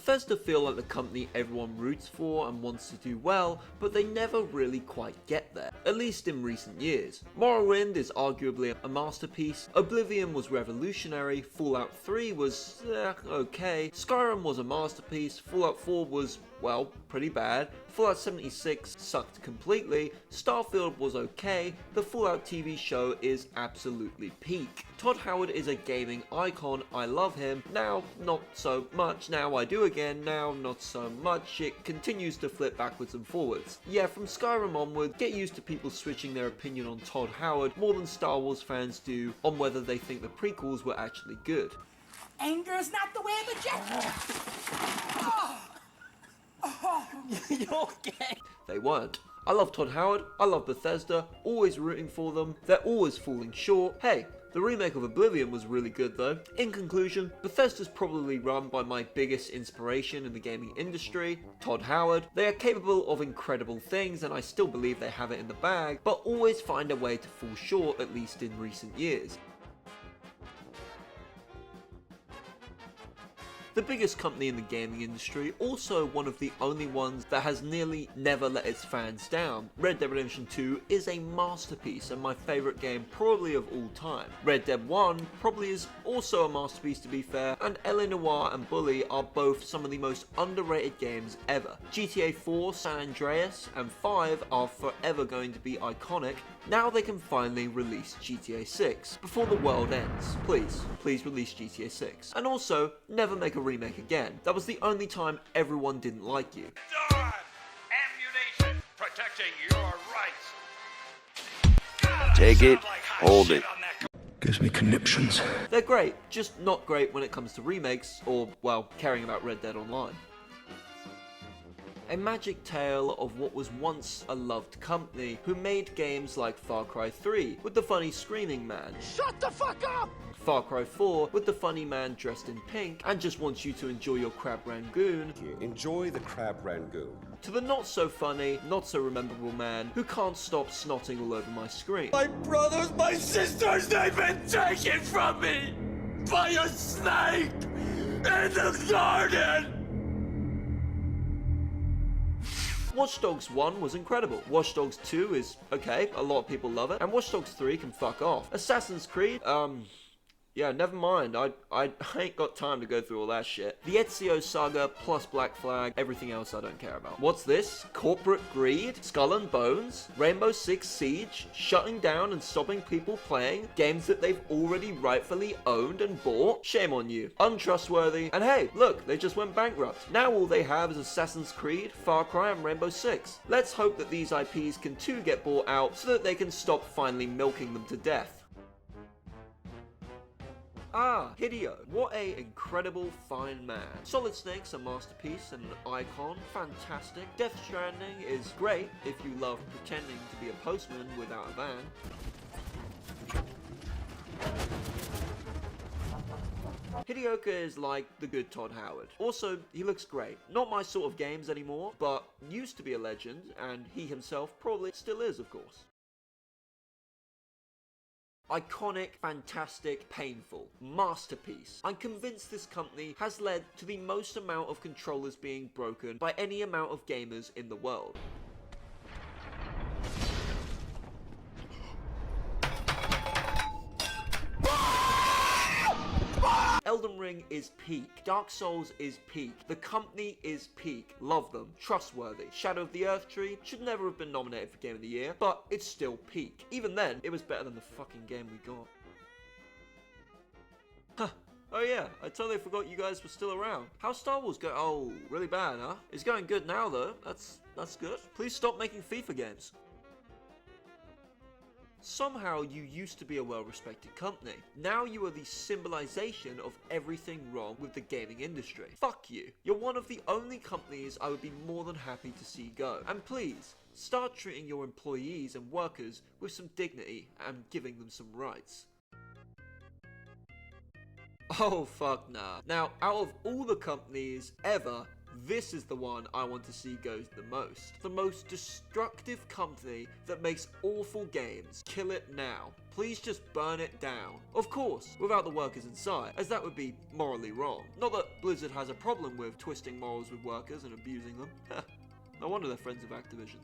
Bethesda feel like the company everyone roots for and wants to do well, but they never really quite get there, at least in recent years. Morrowind is arguably a masterpiece, Oblivion was revolutionary, Fallout 3 was okay, Skyrim was a masterpiece, Fallout 4 was, well, pretty bad, Fallout 76 sucked completely, Starfield was okay, the Fallout TV show is absolutely peak. Todd Howard is a gaming icon, I love him, now not so much, now I do again, now not so much, it continues to flip backwards and forwards. Yeah, from Skyrim onward, get used to people switching their opinion on Todd Howard more than Star Wars fans do on whether they think the prequels were actually good. Anger is not the way of the Jedi! You okay? They weren't. I love Todd Howard, I love Bethesda, always rooting for them, they're always falling short. Hey, the remake of Oblivion was really good though. In conclusion, Bethesda's probably run by my biggest inspiration in the gaming industry, Todd Howard. They are capable of incredible things and I still believe they have it in the bag, but always find a way to fall short, at least in recent years. The biggest company in the gaming industry, also one of the only ones that has nearly never let its fans down. Red Dead Redemption 2 is a masterpiece and my favourite game probably of all time. Red Dead 1 probably is also a masterpiece to be fair, and L.A. Noire and Bully are both some of the most underrated games ever. GTA 4, San Andreas and 5 are forever going to be iconic. Now they can finally release GTA 6 before the world ends. Please release GTA 6. And also, never make a remake again. That was the only time everyone didn't like you. Dawn! Ammunition! Protecting your rights! Take it, hold it. Gives me conniptions. They're great, just not great when it comes to remakes or, well, caring about Red Dead Online. A magic tale of what was once a loved company who made games like Far Cry 3 with the funny screaming man. Shut the fuck up! Far Cry 4 with the funny man dressed in pink and just wants you to enjoy your crab rangoon. Enjoy the crab rangoon. To the not so funny, not so rememberable man who can't stop snotting all over my screen. My brothers, my sisters, they've been taken from me by a snake in the garden! Watch Dogs 1 was incredible. Watch Dogs 2 is okay, a lot of people love it. And Watch Dogs 3 can fuck off. Assassin's Creed, yeah, never mind. I ain't got time to go through all that shit. The Ezio Saga plus Black Flag, everything else I don't care about. What's this? Corporate greed? Skull and Bones? Rainbow Six Siege? Shutting down and stopping people playing games that they've already rightfully owned and bought? Shame on you. Untrustworthy. And hey, look, they just went bankrupt. Now all they have is Assassin's Creed, Far Cry and Rainbow Six. Let's hope that these IPs can too get bought out so that they can stop finally milking them to death. Ah, Hideo, what a incredible fine man. Solid Snake's a masterpiece and an icon, fantastic. Death Stranding is great if you love pretending to be a postman without a van. Hideo is like the good Todd Howard. Also, he looks great. Not my sort of games anymore, but used to be a legend, and he himself probably still is, of course. Iconic, fantastic, painful, masterpiece. I'm convinced this company has led to the most amount of controllers being broken by any amount of gamers in the world. Elden Ring is peak. Dark Souls is peak. The company is peak. Love them. Trustworthy. Shadow of the Earth Tree should never have been nominated for Game of the Year, but it's still peak. Even then, it was better than the fucking game we got. Huh. Oh yeah, I totally forgot you guys were still around. How's Star Wars going? Oh, really bad, huh? It's going good now though. That's good. Please stop making FIFA games. Somehow you used to be a well-respected company. Now you are the symbolization of everything wrong with the gaming industry. Fuck you. You're one of the only companies I would be more than happy to see go. And please, start treating your employees and workers with some dignity and giving them some rights. Oh fuck nah. Now, out of all the companies ever, This is the one I want to see go the most. The most destructive company that makes awful games. Kill it now. Please just burn it down. Of course, without the workers inside, as that would be morally wrong. Not that Blizzard has a problem with twisting morals with workers and abusing them. No wonder they're friends of Activision.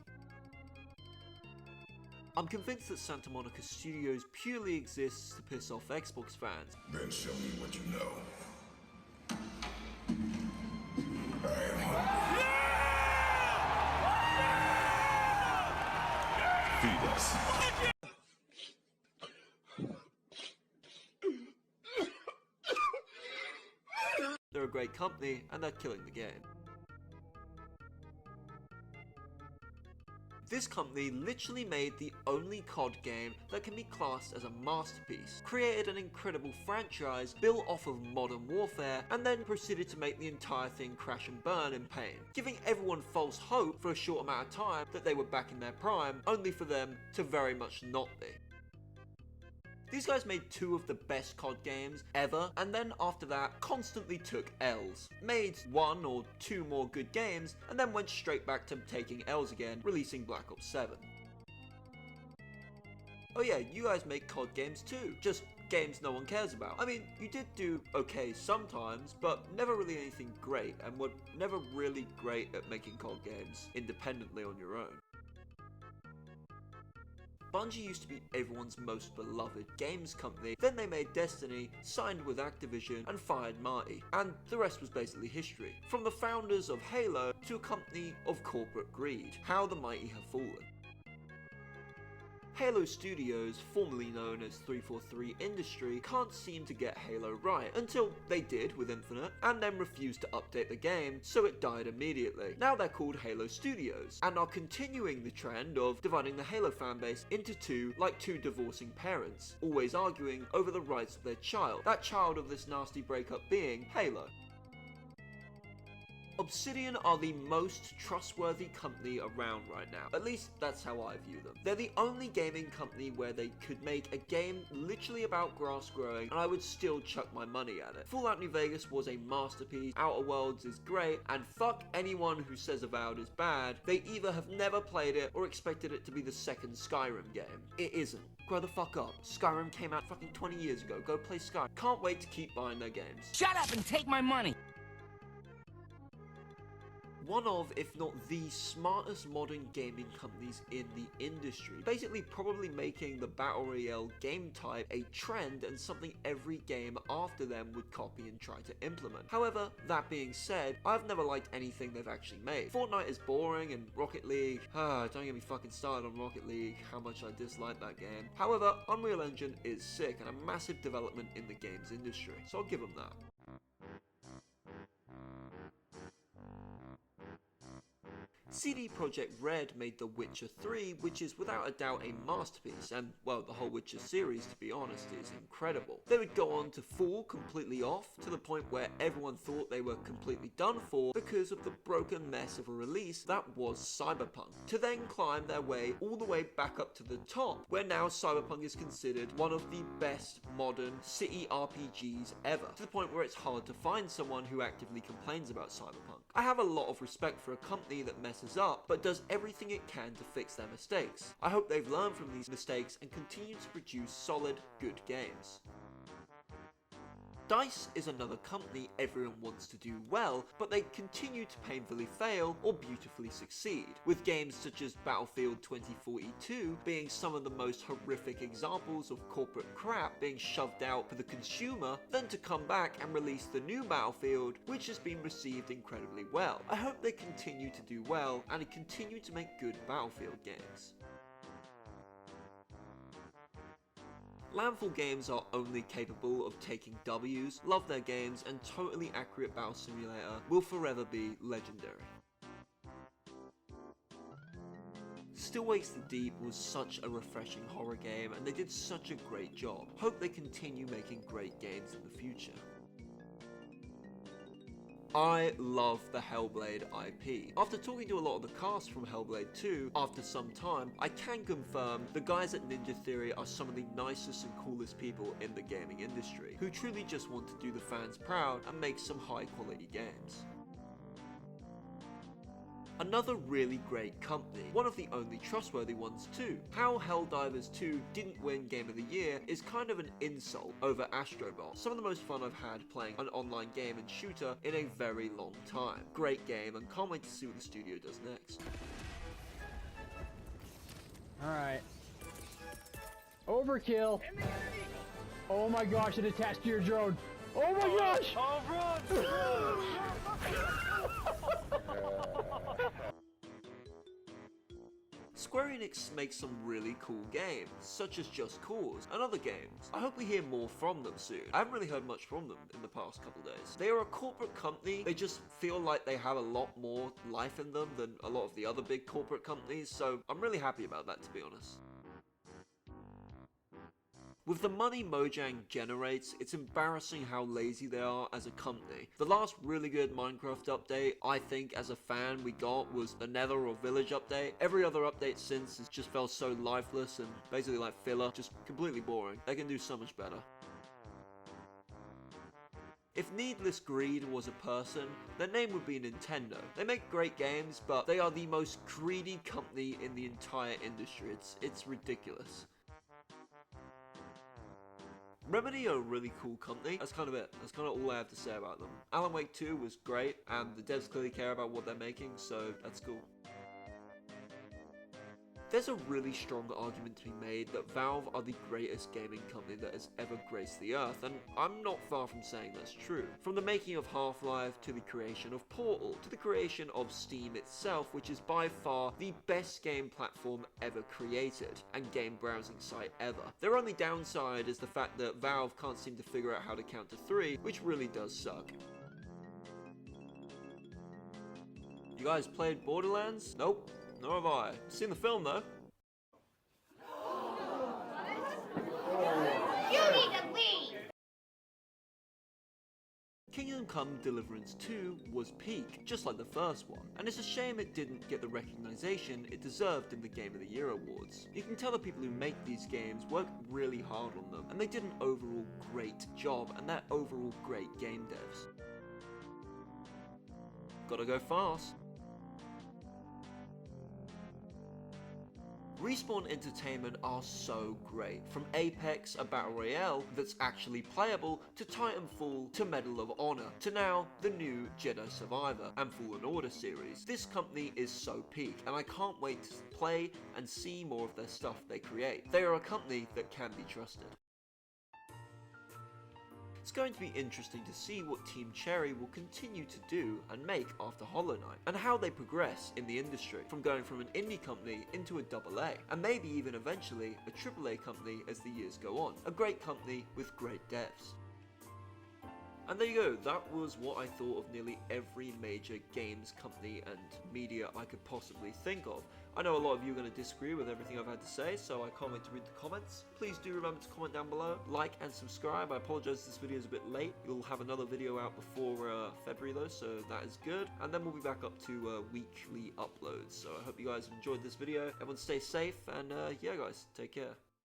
I'm convinced that Santa Monica Studios purely exists to piss off Xbox fans. Then show me what you know. Feed us. They're a great company and they're killing the game. This company literally made the only COD game that can be classed as a masterpiece, created an incredible franchise built off of Modern Warfare, and then proceeded to make the entire thing crash and burn in pain, giving everyone false hope for a short amount of time that they were back in their prime, only for them to very much not be. These guys made 2 of the best COD games ever, and then after that constantly took L's. Made 1 or 2 more good games, and then went straight back to taking L's again, releasing Black Ops 7. Oh yeah, you guys make COD games too, just games no one cares about. I mean, you did do okay sometimes, but never really anything great, and were never really great at making COD games independently on your own. Bungie used to be everyone's most beloved games company, then they made Destiny, signed with Activision, and fired Marty, and the rest was basically history. From the founders of Halo to a company of corporate greed, how the mighty have fallen. Halo Studios, formerly known as 343 Industry, can't seem to get Halo right, until they did with Infinite, and then refused to update the game, so it died immediately. Now they're called Halo Studios, and are continuing the trend of dividing the Halo fanbase into 2 like 2 divorcing parents, always arguing over the rights of their child, that child of this nasty breakup being Halo. Obsidian are the most trustworthy company around right now. At least that's how I view them. They're the only gaming company where they could make a game literally about grass growing and I would still chuck my money at it. Fallout New Vegas was a masterpiece, Outer Worlds is great, and fuck anyone who says Avowed is bad. They either have never played it or expected it to be the second Skyrim game. It isn't. Grow the fuck up. Skyrim came out fucking 20 years ago. Go play Skyrim. Can't wait to keep buying their games. Shut up and take my money! One of, if not the smartest modern gaming companies in the industry, basically probably making the Battle Royale game type a trend and something every game after them would copy and try to implement. However, that being said, I've never liked anything they've actually made. Fortnite is boring and Rocket League, don't get me fucking started on Rocket League, how much I dislike that game. However, Unreal Engine is sick and a massive development in the games industry, so I'll give them that. CD Projekt Red made The Witcher 3, which is without a doubt a masterpiece, and well, the whole Witcher series, to be honest, is incredible. They would go on to fall completely off, to the point where everyone thought they were completely done for because of the broken mess of a release that was Cyberpunk, to then climb their way all the way back up to the top, where now Cyberpunk is considered one of the best modern city RPGs ever, to the point where it's hard to find someone who actively complains about Cyberpunk. I have a lot of respect for a company that messes up, but does everything it can to fix their mistakes. I hope they've learned from these mistakes and continue to produce solid, good games. DICE is another company everyone wants to do well, but they continue to painfully fail or beautifully succeed, with games such as Battlefield 2042 being some of the most horrific examples of corporate crap being shoved out for the consumer, then to come back and release the new Battlefield, which has been received incredibly well. I hope they continue to do well and continue to make good Battlefield games. Landfall games are only capable of taking W's, love their games, and totally accurate Battle Simulator will forever be legendary. Still Wakes the Deep was such a refreshing horror game and they did such a great job. Hope they continue making great games in the future. I love the Hellblade IP. After talking to a lot of the cast from Hellblade 2, after some time, I can confirm the guys at Ninja Theory are some of the nicest and coolest people in the gaming industry, who truly just want to do the fans proud and make some high quality games. Another really great company, one of the only trustworthy ones too. How Helldivers 2 didn't win Game of the Year is kind of an insult over Astrobot, some of the most fun I've had playing an online game and shooter in a very long time. Great game, and can't wait to see what the studio does next. Alright. Overkill! Oh my gosh, it attached to your drone! Oh my gosh! Oh, run! Square Enix makes some really cool games, such as Just Cause and other games. I hope we hear more from them soon. I haven't really heard much from them in the past couple days. They are a corporate company, they just feel like they have a lot more life in them than a lot of the other big corporate companies, so I'm really happy about that, to be honest. With the money Mojang generates, it's embarrassing how lazy they are as a company. The last really good Minecraft update, I think as a fan, we got was the Nether or Village update. Every other update since has just felt so lifeless and basically like filler, just completely boring. They can do so much better. If Needless Greed was a person, their name would be Nintendo. They make great games, but they are the most greedy company in the entire industry. It's ridiculous. Remedy are a really cool company. That's kind of it. That's kind of all I have to say about them. Alan Wake 2 was great, and the devs clearly care about what they're making, so that's cool. There's a really strong argument to be made that Valve are the greatest gaming company that has ever graced the earth, and I'm not far from saying that's true. From the making of Half-Life, to the creation of Portal, to the creation of Steam itself, which is by far the best game platform ever created, and game browsing site ever. Their only downside is the fact that Valve can't seem to figure out how to count to 3, which really does suck. You guys played Borderlands? Nope. Nor have I. Seen the film though. You need to leave! Kingdom Come Deliverance 2 was peak, just like the first one, and it's a shame it didn't get the recognition it deserved in the Game of the Year awards. You can tell the people who make these games work really hard on them, and they did an overall great job, and they're overall great game devs. Gotta go fast. Respawn Entertainment are so great. From Apex, a battle royale that's actually playable, to Titanfall, to Medal of Honor, to now the new Jedi Survivor and Fallen Order series. This company is so peak, and I can't wait to play and see more of their stuff they create. They are a company that can be trusted. It's going to be interesting to see what Team Cherry will continue to do and make after Hollow Knight, and how they progress in the industry, from going from an indie company into a AA, and maybe even eventually a AAA company as the years go on. A great company with great devs. And there you go, that was what I thought of nearly every major games company and media I could possibly think of. I know a lot of you are going to disagree with everything I've had to say, so I can't wait to read the comments. Please do remember to comment down below, like and subscribe. I apologise this video is a bit late. You'll have another video out before February though, so that is good. And then we'll be back up to weekly uploads. So I hope you guys have enjoyed this video. Everyone stay safe, and yeah guys, take care.